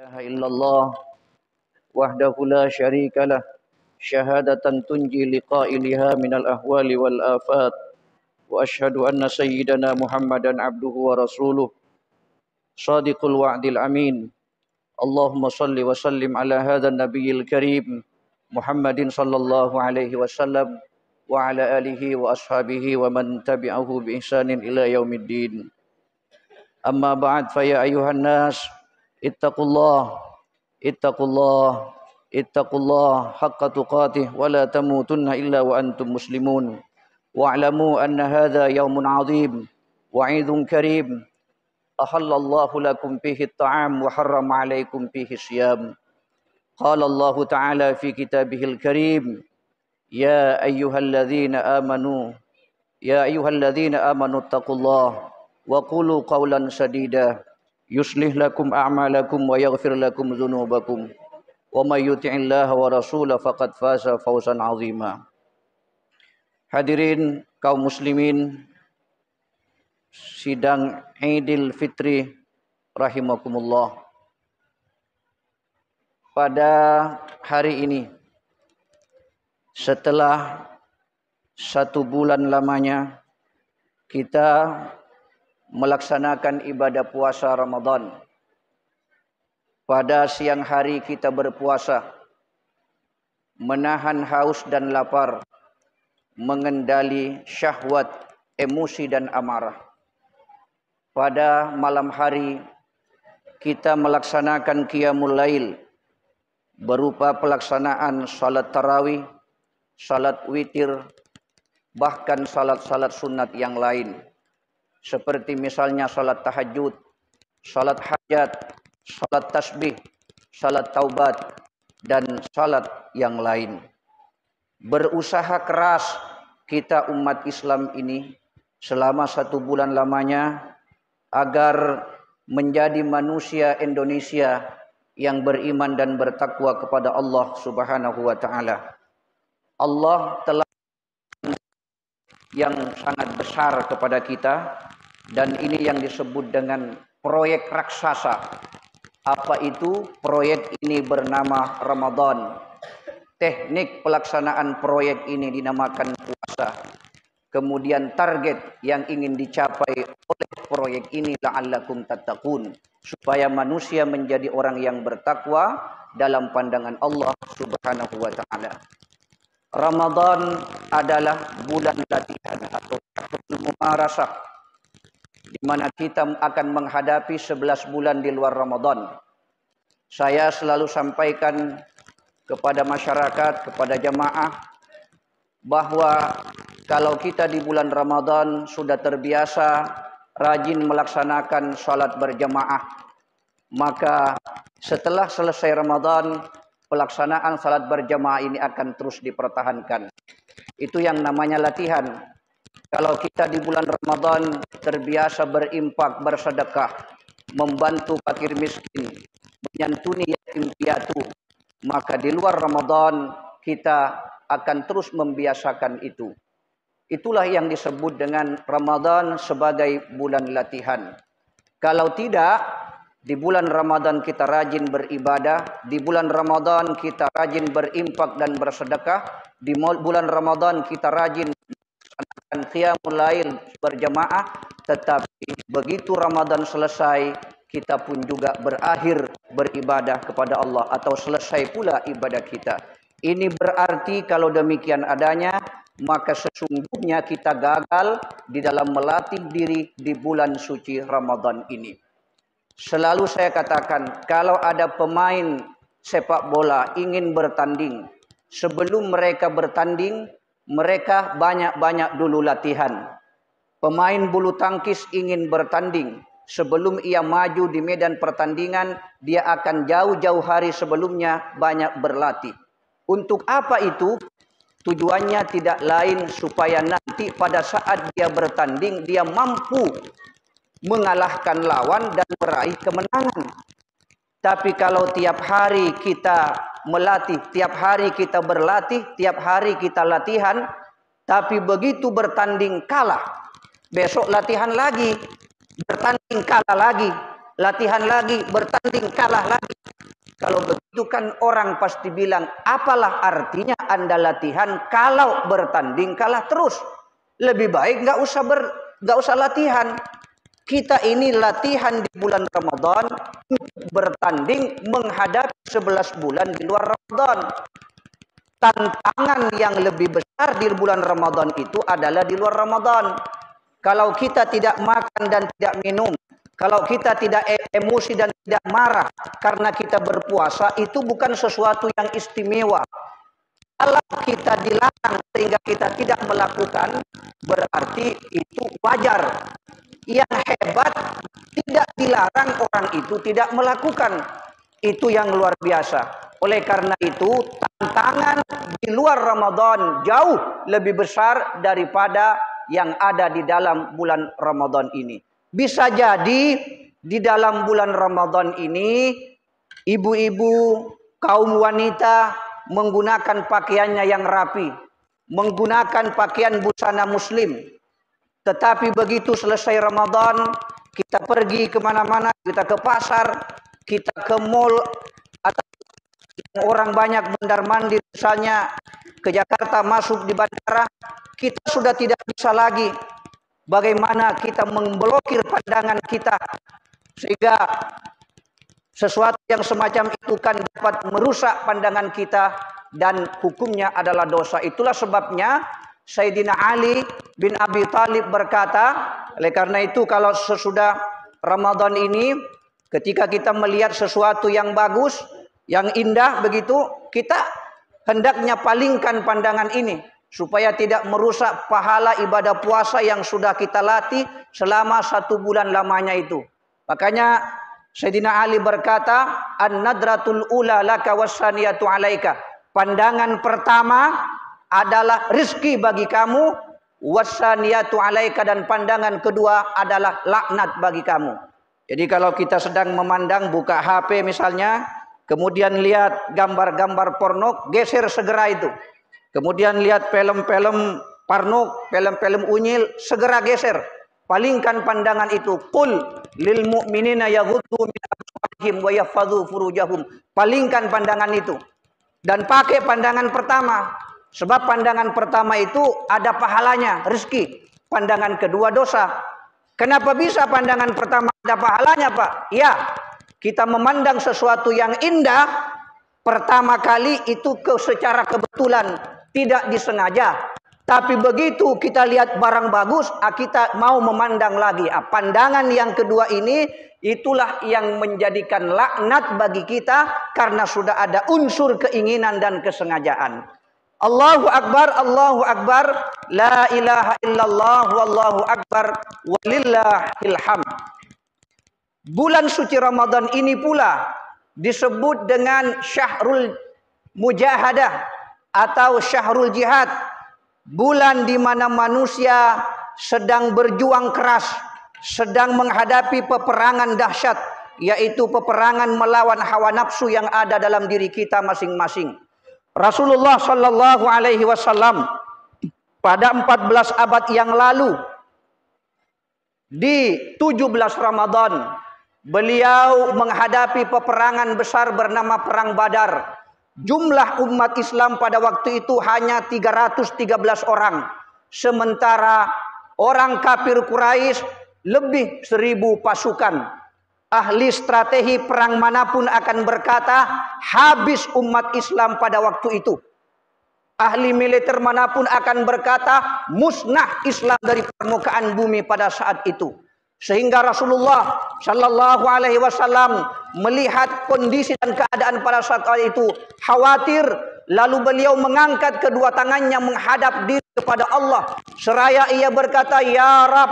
إله إلا الله وحده لا شريك له شهادة تنجي لقائلها من الأهوال والآفات وأشهد أن سيدنا محمدا عبده ورسوله صادق الوعد الأمين اللهم صل وسلم على هذا النبي الكريم محمد صلى الله عليه وسلم وعلى آله وأصحابه ومن تبعه بإحسان إلى يوم الدين أما بعد فيا أيها الناس اتقوا الله حق تقاته ولا تموتن إلا وأنتم مسلمون واعلموا أن هذا يوم عظيم وعيد كريم أحل الله لكم فيه الطعام وحرم عليكم فيه الصيام قال الله تعالى في كتابه الكريم يا أيها الذين آمنوا اتقوا الله وقولوا قولا سديدا يصلح لكم أعمالكم ويغفر لكم ذنوبكم ومن يطع الله ورسوله فقد فاز فوزا عظيما. Hadirin kaum muslimin sidang Idul Fitri rahimakumullah. Pada hari ini setelah 1 bulan lamanya kita melaksanakan ibadah puasa Ramadan. Pada siang hari kita berpuasa, menahan haus dan lapar, mengendali syahwat, emosi dan amarah. Pada malam hari kita melaksanakan qiyamul lail berupa pelaksanaan salat tarawih, salat witir, bahkan salat-salat sunat yang lain. Seperti misalnya salat tahajud, salat hajat, salat tasbih, salat taubat, dan salat yang lain. Berusaha keras kita umat Islam ini selama 1 bulan lamanya agar menjadi manusia Indonesia yang beriman dan bertakwa kepada Allah Subhanahu wa taala. Allah telah yang sangat besar kepada kita, dan ini yang disebut dengan proyek raksasa. Apa itu? Proyek ini bernama Ramadan. Teknik pelaksanaan proyek ini dinamakan puasa. Kemudian target yang ingin dicapai oleh proyek ini la'allakum tattaqun, supaya manusia menjadi orang yang bertakwa dalam pandangan Allah Subhanahu wa taala. Ramadan adalah bulan latihan atau mumarasah, di mana kita akan menghadapi 11 bulan di luar Ramadan. Saya selalu sampaikan kepada masyarakat, kepada jamaah, bahwa kalau kita di bulan Ramadan sudah terbiasa rajin melaksanakan salat berjamaah, maka setelah selesai Ramadan, pelaksanaan salat berjamaah ini akan terus dipertahankan. Itu yang namanya latihan. Kalau kita di bulan Ramadan terbiasa berimpak, bersedekah, membantu fakir miskin, menyantuni yatim piatu, maka di luar Ramadan kita akan terus membiasakan itu. Itulah yang disebut dengan Ramadan sebagai bulan latihan. Kalau tidak, di bulan Ramadan kita rajin beribadah, di bulan Ramadan kita rajin berimpak dan bersedekah, di bulan Ramadan kita rajin melaksanakan qiyamul lail berjamaah, tetapi begitu Ramadan selesai, kita pun juga berakhir beribadah kepada Allah atau selesai pula ibadah kita. Ini berarti kalau demikian adanya, maka sesungguhnya kita gagal di dalam melatih diri di bulan suci Ramadan ini. Selalu saya katakan, kalau ada pemain sepak bola ingin bertanding, sebelum mereka bertanding, mereka banyak-banyak dulu latihan. Pemain bulu tangkis ingin bertanding, sebelum ia maju di medan pertandingan, dia akan jauh-jauh hari sebelumnya banyak berlatih. Untuk apa itu? Tujuannya tidak lain supaya nanti pada saat dia bertanding, dia mampu mengalahkan lawan dan meraih kemenangan. Tapi kalau tiap hari kita melatih, tiap hari kita berlatih, tiap hari kita latihan, tapi begitu bertanding kalah, besok latihan lagi, bertanding kalah lagi, latihan lagi, bertanding, kalah lagi. Kalau begitu kan orang pasti bilang, apalah artinya Anda latihan kalau bertanding kalah terus. Lebih baik nggak usah latihan. Kita ini latihan di bulan Ramadan, bertanding menghadapi 11 bulan di luar Ramadan. Tantangan yang lebih besar di bulan Ramadan itu adalah di luar Ramadan. Kalau kita tidak makan dan tidak minum, kalau kita tidak emosi dan tidak marah karena kita berpuasa, itu bukan sesuatu yang istimewa. Kalau kita dilarang sehingga kita tidak melakukan, berarti itu wajar. Yang hebat, tidak dilarang orang itu tidak melakukan. Itu yang luar biasa. Oleh karena itu, tantangan di luar Ramadan jauh lebih besar daripada yang ada di dalam bulan Ramadan ini. Bisa jadi di dalam bulan Ramadan ini, ibu-ibu, kaum wanita menggunakan pakaiannya yang rapi, menggunakan pakaian busana muslim. Tetapi begitu selesai Ramadan, kita pergi kemana-mana, kita ke pasar, kita ke mall, atau orang banyak mondar-mandir misalnya ke Jakarta, masuk di bandara, kita sudah tidak bisa lagi bagaimana kita memblokir pandangan kita, sehingga sesuatu yang semacam itu kan dapat merusak pandangan kita dan hukumnya adalah dosa. Itulah sebabnya Sayyidina Ali bin Abi Thalib berkata, oleh karena itu kalau sesudah Ramadan ini, ketika kita melihat sesuatu yang bagus, yang indah begitu, kita hendaknya palingkan pandangan ini supaya tidak merusak pahala ibadah puasa yang sudah kita latih selama 1 bulan lamanya itu. Makanya Sayyidina Ali berkata, an-nadratul ula laka wassaniyatu alaika. Pandangan pertama adalah rezeki bagi kamu, wassaniyatu alaika, dan pandangan kedua adalah laknat bagi kamu. Jadi kalau kita sedang memandang, buka HP misalnya, kemudian lihat gambar-gambar porno, geser segera itu. Kemudian lihat film-film porno, film-film unyil, segera geser. Palingkan pandangan itu. Qul lil mu'minina yaghuddu min absarihim wa yahfadzu furujahum. Palingkan pandangan itu. Dan pakai pandangan pertama. Sebab pandangan pertama itu ada pahalanya, rezeki. Pandangan kedua dosa. Kenapa bisa pandangan pertama ada pahalanya, Pak? Ya, kita memandang sesuatu yang indah, pertama kali itu secara kebetulan, tidak disengaja. Tapi begitu kita lihat barang bagus, kita mau memandang lagi. Pandangan yang kedua ini, itulah yang menjadikan laknat bagi kita karena sudah ada unsur keinginan dan kesengajaan. Allahu Akbar, Allahu Akbar, la ilaha illallah, wallahu akbar, walillahil hamd. Bulan suci Ramadan ini pula disebut dengan Syahrul Mujahadah atau Syahrul Jihad. Bulan di mana manusia sedang berjuang keras, sedang menghadapi peperangan dahsyat, yaitu peperangan melawan hawa nafsu yang ada dalam diri kita masing-masing. Rasulullah Shallallahu Alaihi Wasallam pada 14 abad yang lalu di 17 Ramadan beliau menghadapi peperangan besar bernama Perang Badar. Jumlah umat Islam pada waktu itu hanya 313 orang. Sementara orang kafir Quraisy lebih 1000 pasukan. Ahli strategi perang manapun akan berkata, habis umat Islam pada waktu itu. Ahli militer manapun akan berkata, musnah Islam dari permukaan bumi pada saat itu. Sehingga Rasulullah Shallallahu Alaihi Wasallam melihat kondisi dan keadaan pada saat itu khawatir, lalu beliau mengangkat kedua tangannya menghadap diri kepada Allah. Seraya ia berkata, ya Rab,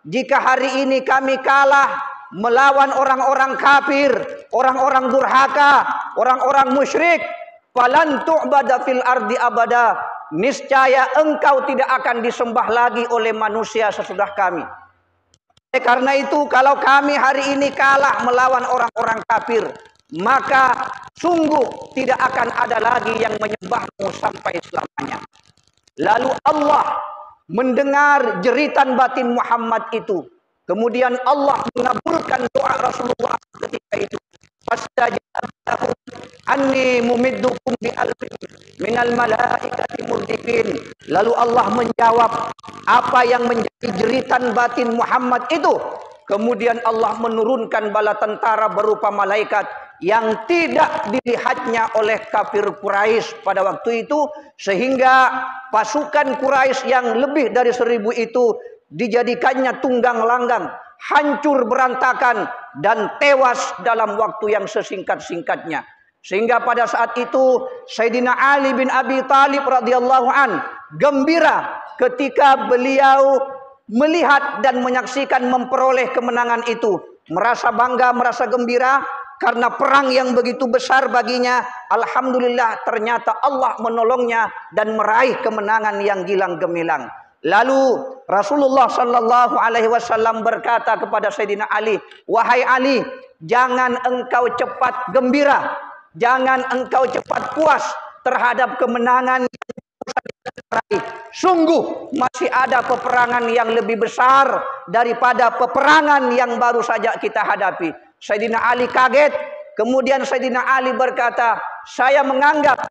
jika hari ini kami kalah melawan orang-orang kafir, orang-orang durhaka, orang-orang musyrik, falan tu'bada fil ardi abada, niscaya engkau tidak akan disembah lagi oleh manusia sesudah kami. Karena itu kalau kami hari ini kalah melawan orang-orang kafir, maka sungguh tidak akan ada lagi yang menyembahmu sampai selamanya. Lalu Allah mendengar jeritan batin Muhammad itu. Kemudian Allah mengabulkan doa Rasulullah ketika itu. Fastajaba lahum anni mumiddukum bi alfin minal malaikati murdifin. Lalu Allah menjawab apa yang menjadi jeritan batin Muhammad itu. Kemudian Allah menurunkan bala tentara berupa malaikat yang tidak dilihatnya oleh kafir Quraisy pada waktu itu, sehingga pasukan Quraisy yang lebih dari 1000 itu dijadikannya tunggang langgang, hancur berantakan dan tewas dalam waktu yang sesingkat-singkatnya. Sehingga pada saat itu Sayyidina Ali bin Abi Thalib radhiyallahu an gembira ketika beliau melihat dan menyaksikan memperoleh kemenangan itu, merasa bangga, merasa gembira karena perang yang begitu besar baginya. Alhamdulillah, ternyata Allah menolongnya dan meraih kemenangan yang gilang gemilang. Lalu Rasulullah sallallahu alaihi wasallam berkata kepada Sayyidina Ali, "Wahai Ali, jangan engkau cepat gembira, jangan engkau cepat puas terhadap kemenangan yang diraih. Sungguh masih ada peperangan yang lebih besar daripada peperangan yang baru saja kita hadapi." Sayyidina Ali kaget. Kemudian Sayyidina Ali berkata, saya menganggap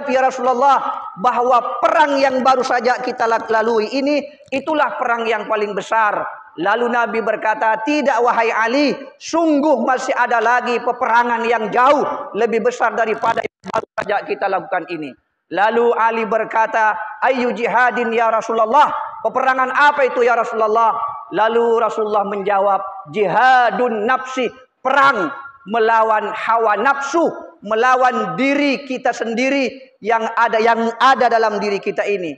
ya Rasulullah, bahwa perang yang baru saja kita lalui ini, itulah perang yang paling besar. Lalu Nabi berkata, tidak wahai Ali, sungguh masih ada lagi peperangan yang jauh lebih besar daripada yang baru saja kita lakukan ini. Lalu Ali berkata, ayu jihadin ya Rasulullah, peperangan apa itu ya Rasulullah? Lalu Rasulullah menjawab, jihadun nafsi, perang melawan hawa nafsu, melawan diri kita sendiri yang ada dalam diri kita ini.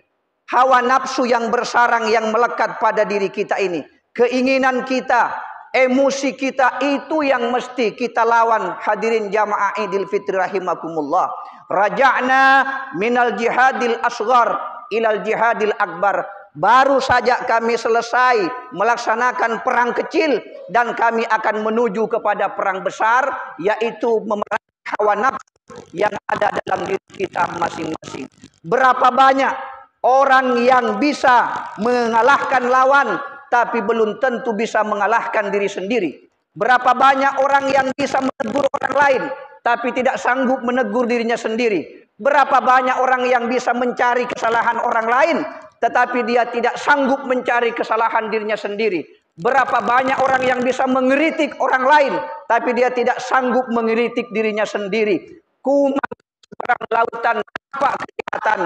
Hawa nafsu yang bersarang, yang melekat pada diri kita ini. Keinginan kita, emosi kita, itu yang mesti kita lawan. Hadirin jamaah Idul Fitri rahimakumullah. Raja'na minal jihadil asghar ilal jihadil akbar. Baru saja kami selesai melaksanakan perang kecil dan kami akan menuju kepada perang besar, yaitu memerangi hawa nafsu yang ada dalam diri kita masing-masing. Berapa banyak orang yang bisa mengalahkan lawan, tapi belum tentu bisa mengalahkan diri sendiri. Berapa banyak orang yang bisa menegur orang lain, tapi tidak sanggup menegur dirinya sendiri. Berapa banyak orang yang bisa mencari kesalahan orang lain, tetapi dia tidak sanggup mencari kesalahan dirinya sendiri. Berapa banyak orang yang bisa mengkritik orang lain, tapi dia tidak sanggup mengkritik dirinya sendiri. Kuman seberang lautan apa kelihatan,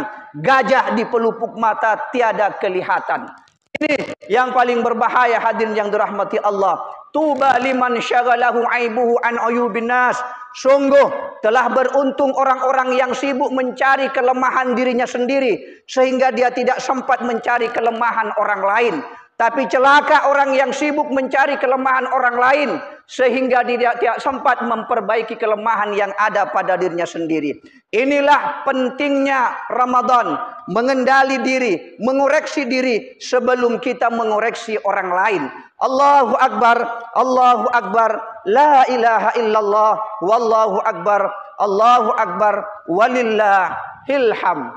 gajah di pelupuk mata tiada kelihatan. Ini yang paling berbahaya, hadirin yang dirahmati Allah. Tuba liman syaghalahu aibuhu an uyubin nas. Sungguh telah beruntung orang-orang yang sibuk mencari kelemahan dirinya sendiri, sehingga dia tidak sempat mencari kelemahan orang lain. Tapi celaka orang yang sibuk mencari kelemahan orang lain, sehingga dia tidak sempat memperbaiki kelemahan yang ada pada dirinya sendiri. Inilah pentingnya Ramadan, mengendali diri, mengoreksi diri sebelum kita mengoreksi orang lain. Allahu Akbar, Allahu Akbar, la ilaha illallah, wallahu Akbar, Allahu Akbar, walillahil hamd.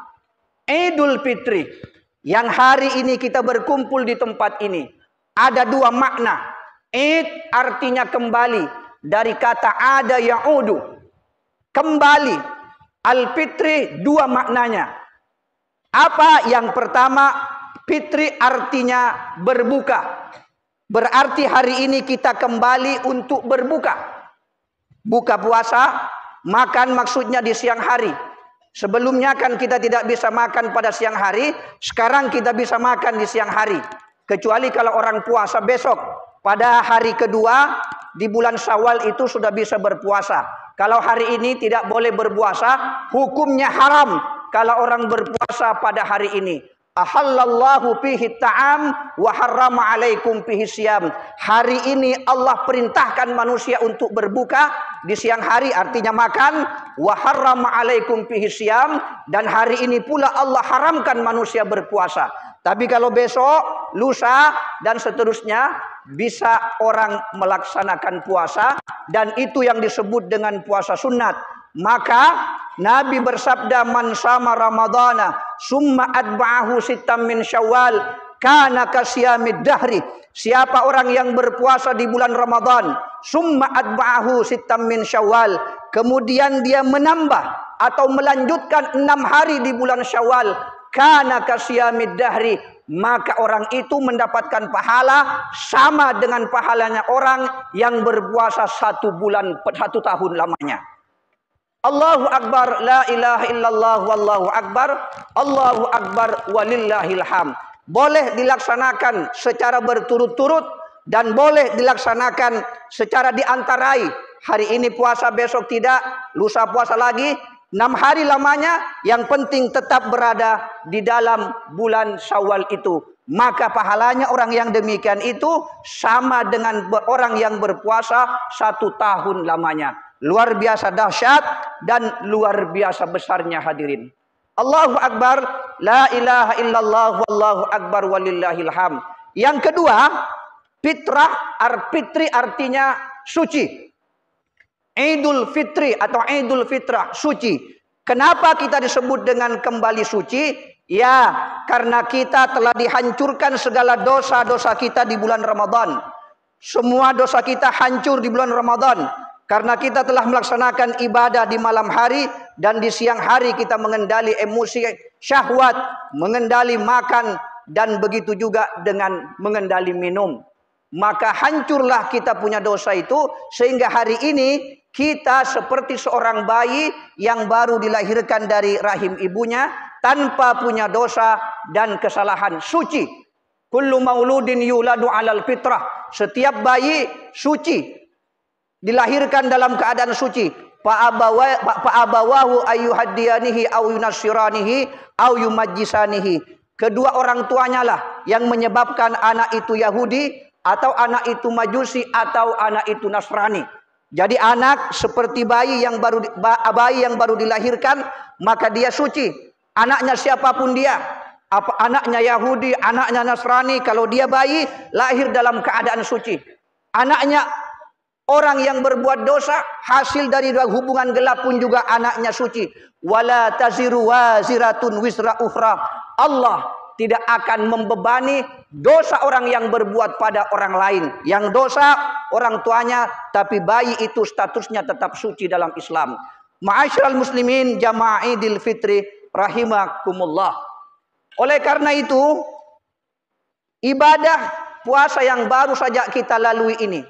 Idul Fitri yang hari ini kita berkumpul di tempat ini ada dua makna. Id artinya kembali, dari kata ada ya'udu, kembali. Al-Fitri dua maknanya. Apa? Yang pertama, Fitri artinya berbuka. Berarti hari ini kita kembali untuk berbuka. Buka puasa, makan maksudnya di siang hari. Sebelumnya kan kita tidak bisa makan pada siang hari, sekarang kita bisa makan di siang hari. Kecuali kalau orang puasa besok, pada hari kedua di bulan Syawal itu sudah bisa berpuasa. Kalau hari ini tidak boleh berpuasa, hukumnya haram kalau orang berpuasa pada hari ini. Ahallallahu fihi ta'am wa harrama alaikum fihi siyam. Hari ini Allah perintahkan manusia untuk berbuka di siang hari, artinya makan. Wa harrama alaikum fihi siyam, dan hari ini pula Allah haramkan manusia berpuasa. Tapi kalau besok, lusa dan seterusnya bisa orang melaksanakan puasa, dan itu yang disebut dengan puasa sunat. Maka Nabi bersabda, man sama Ramadana summa atba'ahu sittam min Syawal kana kasyamid dahri. Siapa orang yang berpuasa di bulan Ramadan, summa atba'ahu sittam min Syawal, kemudian dia menambah atau melanjutkan 6 hari di bulan Syawal, kana kasyamid dahri, maka orang itu mendapatkan pahala sama dengan pahalanya orang yang berpuasa 1 bulan 1 tahun lamanya. Allahu Akbar, la ilaha illallah, wallahu akbar, Allahu Akbar, walillahil hamd. Boleh dilaksanakan secara berturut-turut dan boleh dilaksanakan secara diantarai. Hari ini puasa, besok tidak, lusa puasa lagi. 6 hari lamanya, yang penting tetap berada di dalam bulan Syawal itu. Maka pahalanya orang yang demikian itu sama dengan orang yang berpuasa 1 tahun lamanya. Luar biasa dahsyat dan luar biasa besarnya hadirin. Allahu Akbar, la ilaha illallah, wallahu akbar, walillahil hamd. Yang kedua, fitrah, fitri artinya suci. Idul Fitri atau Idul Fitrah, suci. Kenapa kita disebut dengan kembali suci? Ya, karena kita telah dihancurkan segala dosa-dosa kita di bulan Ramadan. Semua dosa kita hancur di bulan Ramadan. Karena kita telah melaksanakan ibadah di malam hari dan di siang hari kita mengendali emosi syahwat, mengendali makan dan begitu juga dengan mengendali minum. Maka hancurlah kita punya dosa itu sehingga hari ini kita seperti seorang bayi yang baru dilahirkan dari rahim ibunya tanpa punya dosa dan kesalahan, suci. Kullu mauludin yuladu 'alal fitrah. Setiap bayi suci, dilahirkan dalam keadaan suci. Fa'abawahu ayyuhaddiyanihi aw yunassiranihi aw yumajjisanihi. Kedua orang tuanya lah yang menyebabkan anak itu Yahudi atau anak itu Majusi atau anak itu Nasrani. Jadi anak seperti bayi yang baru dilahirkan, maka dia suci. Anaknya siapapun dia, apa anaknya Yahudi, anaknya Nasrani, kalau dia bayi lahir dalam keadaan suci. Anaknya orang yang berbuat dosa, hasil dari hubungan gelap pun juga anaknya suci. Wala taziru waziratun wisra ukhra. Allah tidak akan membebani dosa orang yang berbuat pada orang lain. Yang dosa orang tuanya, tapi bayi itu statusnya tetap suci dalam Islam. Ma'asyiral muslimin jamaah Idul Fitri rahimakumullah. Oleh karena itu, ibadah puasa yang baru saja kita lalui ini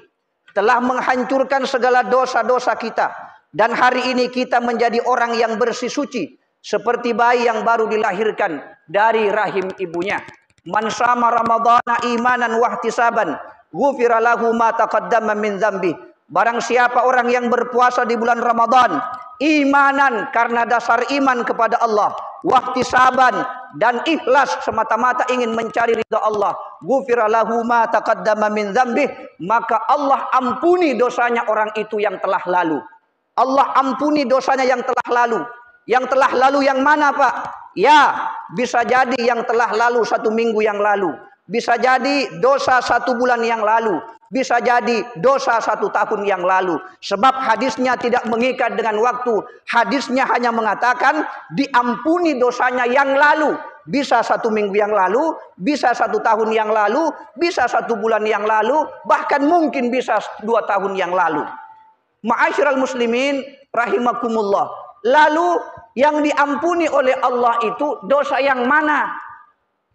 telah menghancurkan segala dosa-dosa kita. Dan hari ini kita menjadi orang yang bersih suci. Seperti bayi yang baru dilahirkan dari rahim ibunya. Man shama ramadhana imanan wahtisaban, ghufira lahu ma taqaddama min dzambi. Barang siapa orang yang berpuasa di bulan Ramadan, imanan karena dasar iman kepada Allah, wahtisaban dan ikhlas semata-mata ingin mencari ridha Allah, ghufira lahu ma taqaddama min dzambi, maka Allah ampuni dosanya orang itu yang telah lalu. Allah ampuni dosanya yang telah lalu. Yang telah lalu yang mana, Pak? Ya, bisa jadi yang telah lalu 1 minggu yang lalu, bisa jadi dosa 1 bulan yang lalu, bisa jadi dosa 1 tahun yang lalu. Sebab hadisnya tidak mengikat dengan waktu. Hadisnya hanya mengatakan diampuni dosanya yang lalu. Bisa 1 minggu yang lalu, bisa 1 tahun yang lalu, bisa 1 bulan yang lalu, bahkan mungkin bisa 2 tahun yang lalu. Ma'asyiral muslimin rahimakumullah. Lalu yang diampuni oleh Allah itu dosa yang mana?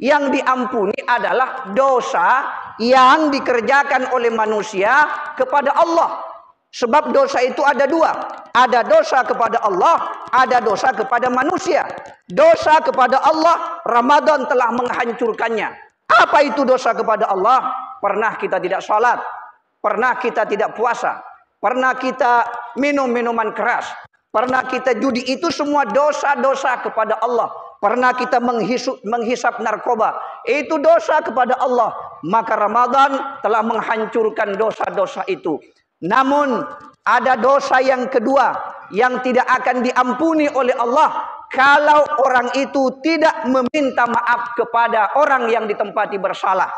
Yang diampuni adalah dosa yang dikerjakan oleh manusia kepada Allah. Sebab dosa itu ada 2. Ada dosa kepada Allah, ada dosa kepada manusia. Dosa kepada Allah, Ramadan telah menghancurkannya. Apa itu dosa kepada Allah? Pernah kita tidak sholat, pernah kita tidak puasa, pernah kita minum minuman keras, pernah kita judi, itu semua dosa-dosa kepada Allah. Pernah kita menghisap narkoba, itu dosa kepada Allah. Maka Ramadan telah menghancurkan dosa-dosa itu. Namun ada dosa yang kedua yang tidak akan diampuni oleh Allah kalau orang itu tidak meminta maaf kepada orang yang ditempati bersalah.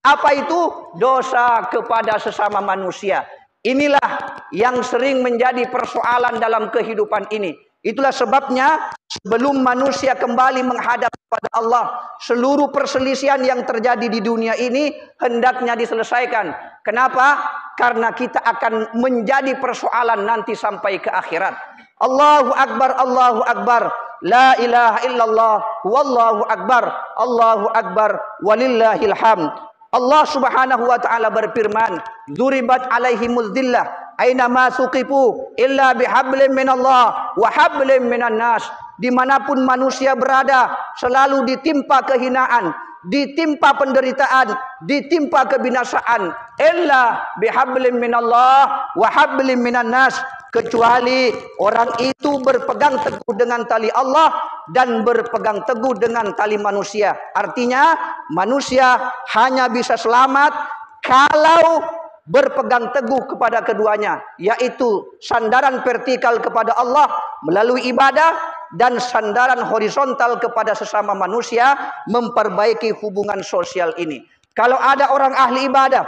Apa itu? Dosa kepada sesama manusia. Inilah yang sering menjadi persoalan dalam kehidupan ini. Itulah sebabnya sebelum manusia kembali menghadap kepada Allah, seluruh perselisihan yang terjadi di dunia ini hendaknya diselesaikan. Kenapa? Karena kita akan menjadi persoalan nanti sampai ke akhirat. Allahu Akbar, Allahu Akbar, la ilaha illallah, wallahu akbar, Allahu Akbar, walillahil hamd. Allah Subhanahu wa taala berfirman, "Dzuribat alaihimuz dzillah aina ma suqifu illa bihablin minallah wa hablin minan nas." Dimanapun manusia berada selalu ditimpa kehinaan, ditimpa penderitaan, ditimpa kebinasaan, illa bihablin minallah wa hablin minan nas, kecuali orang itu berpegang teguh dengan tali Allah dan berpegang teguh dengan tali manusia. Artinya manusia hanya bisa selamat kalau berpegang teguh kepada keduanya, yaitu sandaran vertikal kepada Allah melalui ibadah dan sandaran horizontal kepada sesama manusia memperbaiki hubungan sosial ini. Kalau ada orang ahli ibadah,